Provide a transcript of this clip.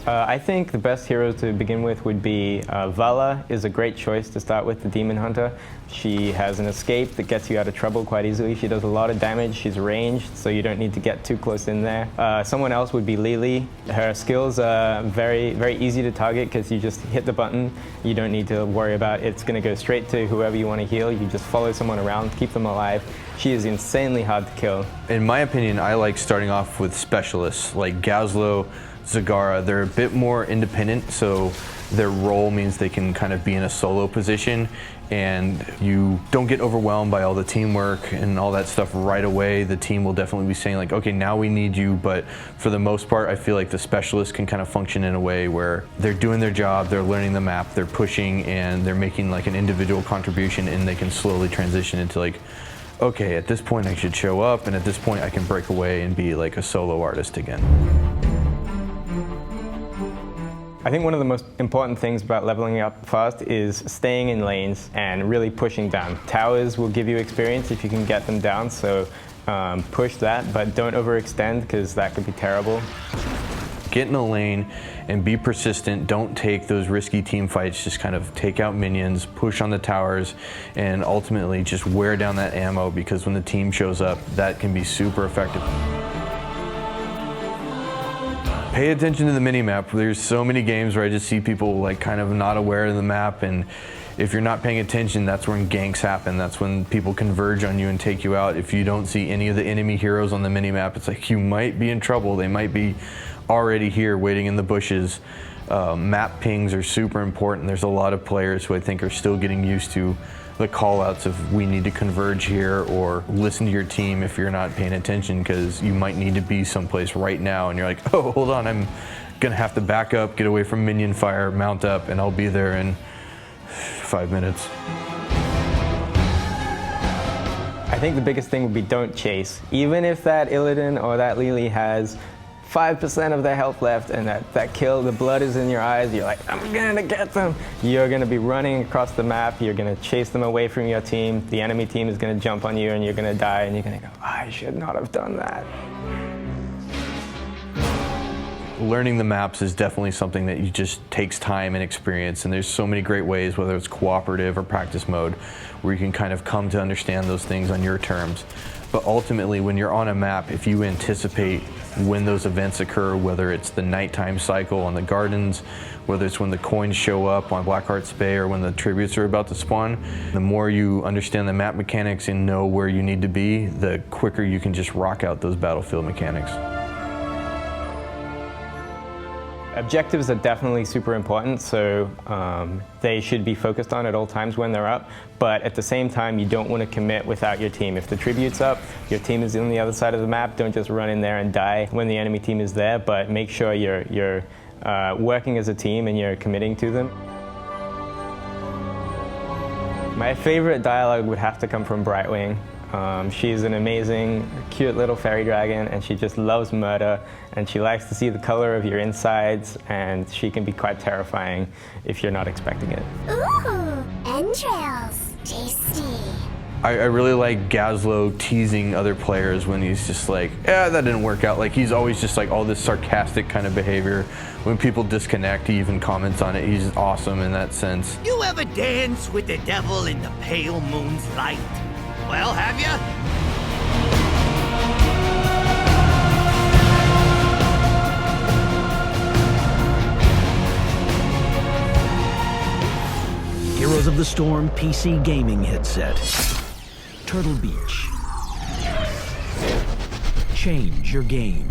I think the best hero to begin with would be Vala is a great choice to start with, the Demon Hunter. She has an escape that gets you out of trouble quite easily. She does a lot of damage. She's ranged, so you don't need to get too close in there. Someone else would be Lily. Her skills are very, very easy to target because you just hit the button. You don't need to worry about it. It's going to go straight to whoever you want to heal. You just follow someone around, keep them alive. She is insanely hard to kill. In my opinion, I like starting off with specialists like Gazlowe, Zagara. They're a bit more independent, so their role means they can kind of be in a solo position and you don't get overwhelmed by all the teamwork and all that stuff right away. The team will definitely be saying like, okay, now we need you, but for the most part, I feel like the specialists can kind of function in a way where they're doing their job, they're learning the map, they're pushing, and they're making like an individual contribution, and they can slowly transition into like, okay, at this point I should show up, and at this point I can break away and be like a solo artist again. I think one of the most important things about leveling up fast is staying in lanes and really pushing down. Towers will give you experience if you can get them down, so push that, but don't overextend because that could be terrible. Get in a lane and be persistent. Don't take those risky team fights. Just kind of take out minions, push on the towers, and ultimately just wear down that ammo, because when the team shows up, that can be super effective. Pay attention to the mini-map. There's so many games where I just see people like kind of not aware of the map, and if you're not paying attention, that's when ganks happen. That's when people converge on you and take you out. If you don't see any of the enemy heroes on the mini-map, it's like you might be in trouble. They might be already here waiting in the bushes. Map pings are super important. There's a lot of players who I think are still getting used to the call-outs of we need to converge here, or listen to your team if you're not paying attention, because you might need to be someplace right now and you're like, oh, hold on, I'm gonna have to back up, get away from minion fire, mount up, and I'll be there in 5 minutes. I think the biggest thing would be don't chase. Even if that Illidan or that Lily has 5% of their health left and that kill, the blood is in your eyes, you're like, I'm gonna get them. You're gonna be running across the map, you're gonna chase them away from your team, the enemy team is gonna jump on you and you're gonna die, and you're gonna go, I should not have done that. Learning the maps is definitely something that just takes time and experience, and there's so many great ways, whether it's cooperative or practice mode, where you can kind of come to understand those things on your terms. But ultimately, when you're on a map, if you anticipate when those events occur, whether it's the nighttime cycle on the gardens, whether it's when the coins show up on Blackheart's Bay, or when the tributes are about to spawn, the more you understand the map mechanics and know where you need to be, the quicker you can just rock out those battlefield mechanics. Objectives are definitely super important, so they should be focused on at all times when they're up, but at the same time you don't want to commit without your team. If the tribute's up, your team is on the other side of the map, don't just run in there and die when the enemy team is there, but make sure you're working as a team and you're committing to them. My favorite dialogue would have to come from Brightwing. She's an amazing, cute little fairy dragon, and she just loves murder, and she likes to see the color of your insides, and she can be quite terrifying if you're not expecting it. Ooh, entrails, tasty. I really like Gazlowe teasing other players when he's just like, that didn't work out. Like, he's always just like all this sarcastic kind of behavior. When people disconnect, he even comments on it. He's awesome in that sense. You ever dance with the devil in the pale moon's light? Well, have ya? Heroes of the Storm PC gaming headset. Turtle Beach. Change your game.